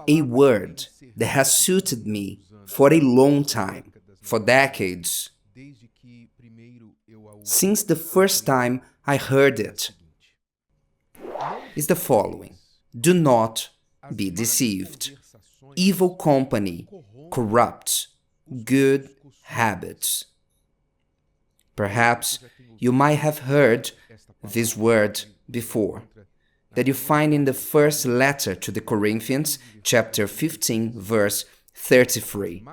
a word that has suited me for a long time, for decades, since the first time I heard it, is the following: do not be deceived. Evil company corrupts good habits. Perhaps you might have heard this word before, that you find in the first letter to the Corinthians, chapter 15, verse 33.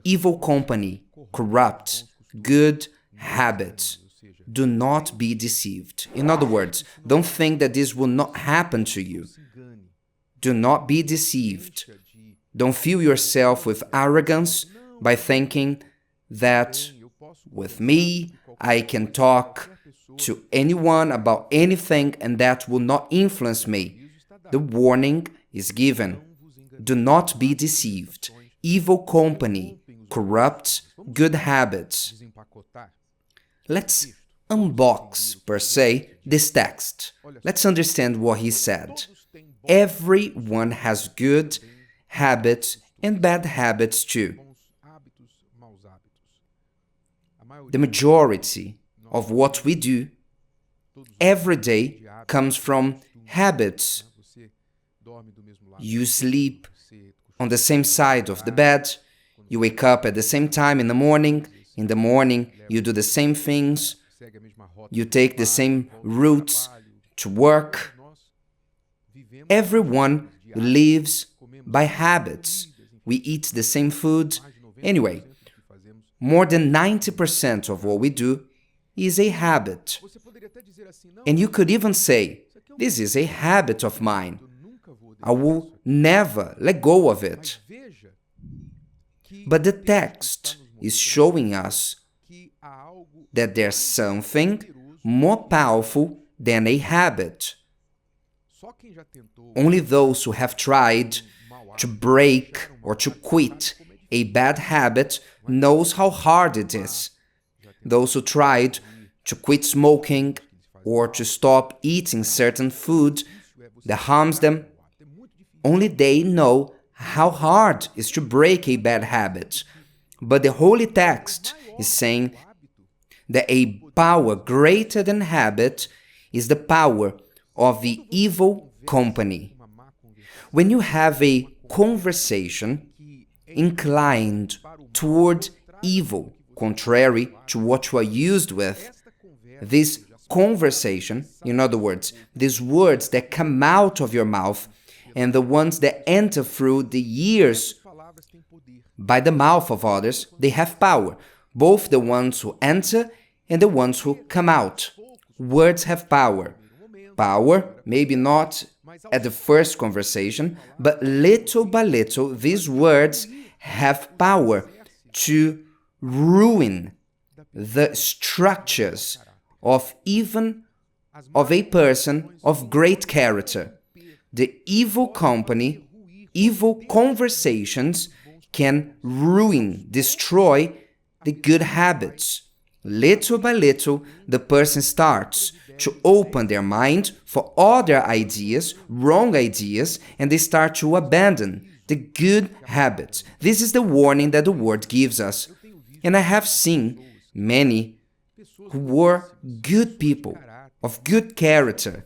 Evil company corrupts good habits. Do not be deceived. In other words, don't think that this will not happen to you. Do not be deceived. Don't fill yourself with arrogance by thinking that with me, I can talk to anyone about anything and that will not influence me. The warning is given. Do not be deceived. Evil company corrupts good habits. Let's unbox, per se, this text. Let's understand what he said. Everyone has good habits and bad habits too. The majority of what we do every day comes from habits. You sleep on the same side of the bed, you wake up at the same time in the morning you do the same things, you take the same routes to work. Everyone lives by habits. We eat the same food. Anyway, more than 90% of what we do is a habit. And you could even say, this is a habit of mine. I will never let go of it. But the text is showing us that there's something more powerful than a habit. Only those who have tried to break or to quit a bad habit knows how hard it is. Those who tried to quit smoking or to stop eating certain food that harms them, only they know how hard it is to break a bad habit. But the Holy Text is saying that a power greater than habit is the power of the evil company. When you have a conversation inclined toward evil, contrary to what you are used with, this conversation, in other words, these words that come out of your mouth and the ones that enter through the ears by the mouth of others, they have power. Both the ones who enter and the ones who come out. Words have power. Power, maybe not at the first conversation, but little by little, these words have power to ruin the structures of even of a person of great character. The evil company, evil conversations can ruin, destroy the good habits. Little by little, the person starts to open their mind for other ideas, wrong ideas, and they start to abandon the good habits. This is the warning that the word gives us. And I have seen many who were good people, of good character,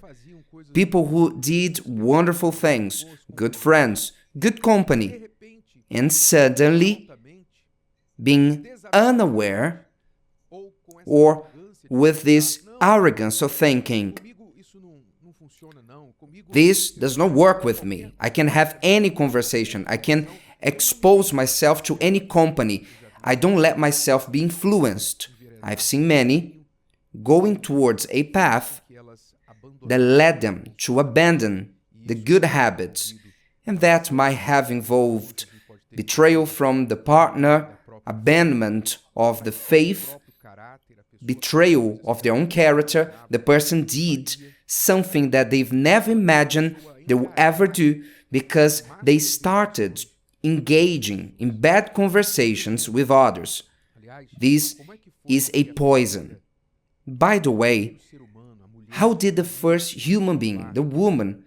people who did wonderful things, good friends, good company, and suddenly, being unaware or with this arrogance of thinking, this does not work with me. I can have any conversation. I can expose myself to any company. I don't let myself be influenced. I've seen many going towards a path that led them to abandon the good habits, and that might have involved betrayal from the partner, abandonment of the faith, betrayal of their own character. The person did something that they've never imagined they will ever do because they started engaging in bad conversations with others. This is a poison. By the way, how did the first human being, the woman,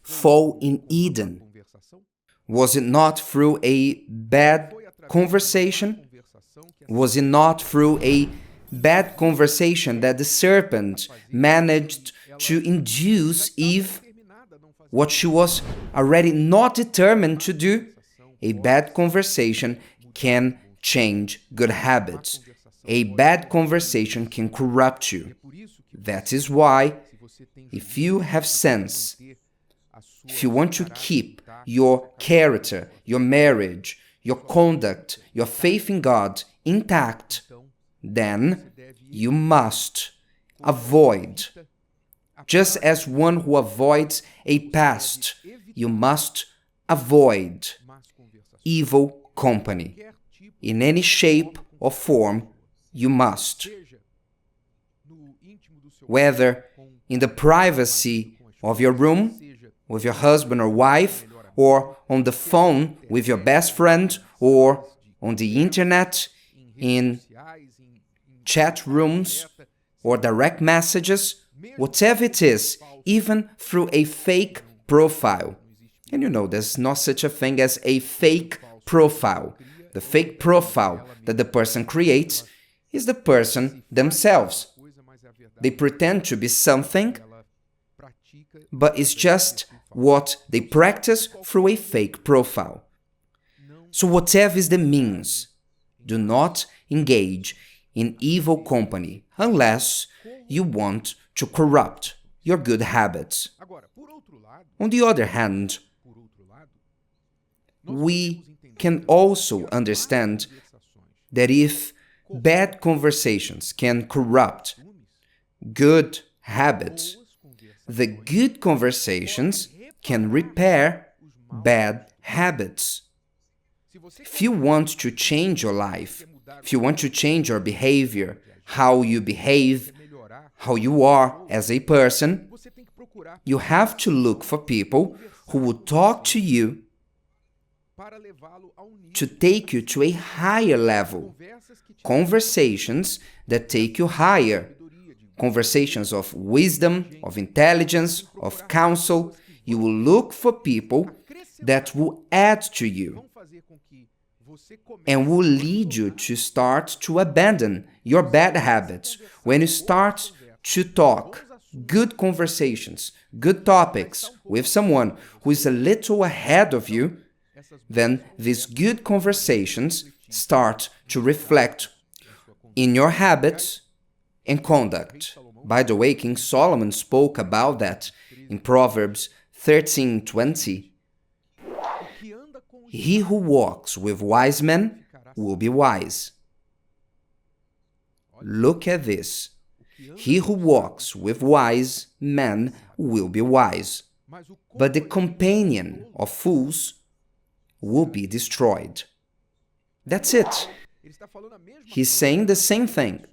fall in Eden? Was it not through a bad conversation? Was it not through a bad conversation that the serpent managed to induce Eve what she was already not determined to do? A bad conversation can change good habits. A bad conversation can corrupt you. That is why, if you have sense, if you want to keep your character, your marriage, your conduct, your faith in God intact, then you must avoid. Just as one who avoids a pest, you must avoid evil company. In any shape or form, you must. Whether in the privacy of your room, with your husband or wife, or on the phone with your best friend, or on the internet, in chat rooms, or direct messages, whatever it is, even through a fake profile. And you know, there's not such a thing as a fake profile. The fake profile that the person creates is the person themselves. They pretend to be something, but it's just what they practice through a fake profile. So whatever is the means, do not engage in evil company unless you want to corrupt your good habits. On the other hand, we can also understand that if bad conversations can corrupt good habits, the good conversations can repair bad habits. If you want to change your life, if you want to change your behavior, how you behave, how you are as a person, you have to look for people who will talk to you to take you to a higher level. Conversations that take you higher. Conversations of wisdom, of intelligence, of counsel. You will look for people that will add to you and will lead you to start to abandon your bad habits. When you start to talk good conversations, good topics with someone who is a little ahead of you, then these good conversations start to reflect in your habits and conduct. By the way, King Solomon spoke about that in Proverbs 13:20. He who walks with wise men will be wise. Look at this. He who walks with wise men will be wise, but the companion of fools will be destroyed. That's it. He's saying the same thing.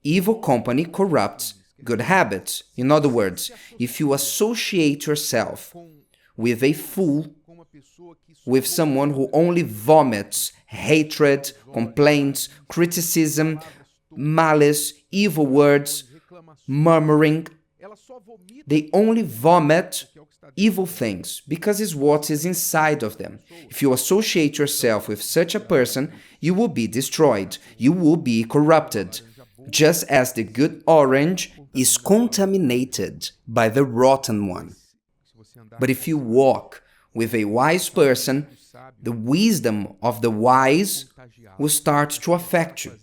Evil company corrupts good habits. In other words, if you associate yourself with a fool, with someone who only vomits hatred, complaints, criticism, malice, evil words, murmuring, they only vomit evil things because it's what is inside of them. If you associate yourself with such a person, you will be destroyed. You will be corrupted. Just as the good orange is contaminated by the rotten one. But if you walk with a wise person, the wisdom of the wise will start to affect you,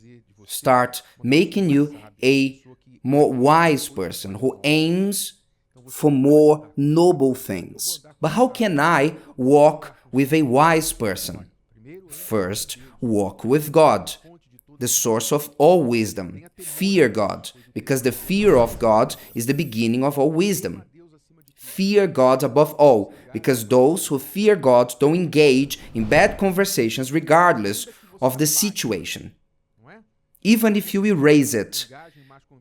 start making you a more wise person who aims for more noble things. But how can I walk with a wise person? First, walk with God, the source of all wisdom. Fear God, because the fear of God is the beginning of all wisdom. Fear God above all, because those who fear God don't engage in bad conversations regardless of the situation, even if you erase it.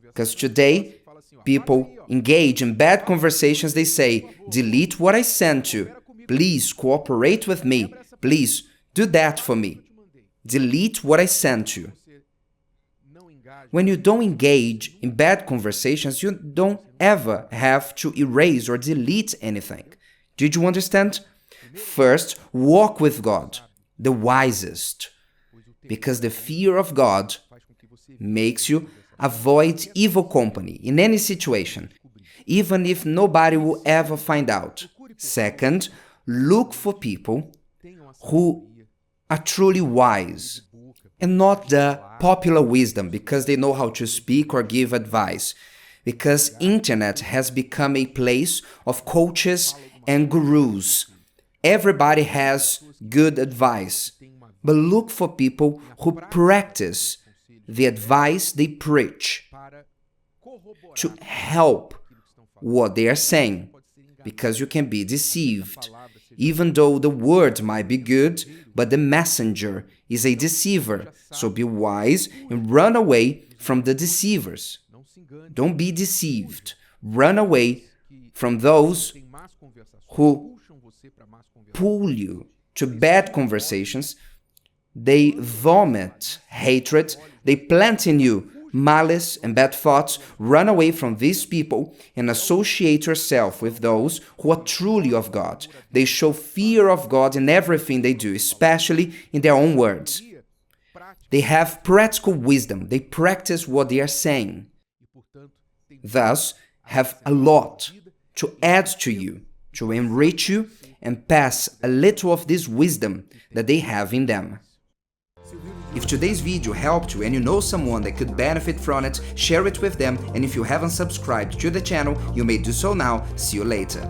Because today, people engage in bad conversations. They say, delete what I sent you. Please cooperate with me. Please do that for me. Delete what I sent you. When you don't engage in bad conversations, you don't ever have to erase or delete anything. Did you understand? First, walk with God, the wisest, because the fear of God makes you avoid evil company in any situation, even if nobody will ever find out. Second, look for people who are truly wise and not the popular wisdom because they know how to speak or give advice. Because internet has become a place of coaches and gurus. Everybody has good advice, but look for people who practice the advice they preach to help what they are saying, because you can be deceived. Even though the word might be good, but the messenger is a deceiver. So be wise and run away from the deceivers. Don't be deceived. Run away from those who pull you to bad conversations. They vomit hatred. They plant in you malice and bad thoughts. Run away from these people and associate yourself with those who are truly of God. They show fear of God in everything they do, especially in their own words. They have practical wisdom. They practice what they are saying. Thus, have a lot to add to you, to enrich you, and pass a little of this wisdom that they have in them. If today's video helped you and you know someone that could benefit from it, share it with them, and if you haven't subscribed to the channel, you may do so now. See you later.